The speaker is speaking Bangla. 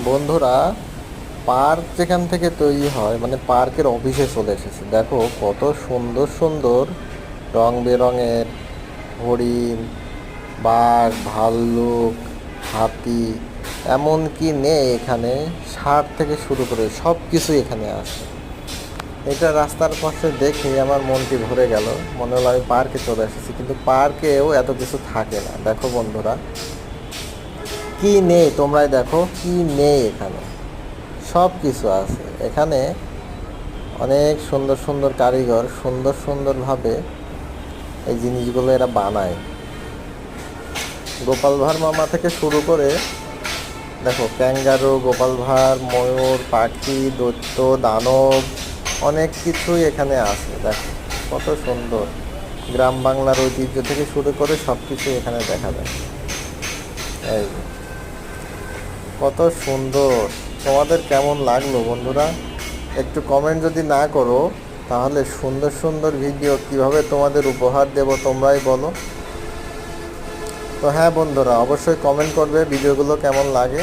বন্ধুরা, পার্ক যেখান থেকে তৈরি হয় মানে পার্কের অফিসে চলে এসেছে। দেখো কত সুন্দর সুন্দর রং বেরঙের হরিণ, বাঘ, ভাল্লুক, হাতি, এমন কি নেই এখানে, ষাঁড় থেকে শুরু করে সব কিছুই এখানে আছে। এটা রাস্তার পাশে দেখে আমার মনটি ভরে গেল, মনে হলো আমি পার্কে চলে এসেছি। কিন্তু পার্কেও এত কিছু থাকে না। দেখো বন্ধুরা, কি নেই তোমরাই দেখো, কি নেই এখানে, সব কিছু আছে এখানে। অনেক সুন্দর সুন্দর কারিগর সুন্দর সুন্দরভাবে এই জিনিসগুলো এরা বানায়। গোপাল ভাঁড় মামা থেকে শুরু করে দেখো ক্যাঙ্গারু, গোপাল ভাঁড়, ময়ূর, পাখি, দৈত্য, দানব, অনেক কিছুই এখানে আছে। দেখো কত সুন্দর, গ্রাম বাংলার ঐতিহ্য থেকে শুরু করে সব কিছু এখানে দেখা যায়। এই যে, কত সুন্দর। তোমাদের কেমন লাগলো বন্ধুরা? একটু কমেন্ট যদি না করো তাহলে সুন্দর সুন্দর ভিডিও কিভাবে তোমাদের উপহার দেব তোমরাই বলো। তো হ্যাঁ বন্ধুরা, অবশ্যই কমেন্ট করবে ভিডিওগুলো কেমন লাগে।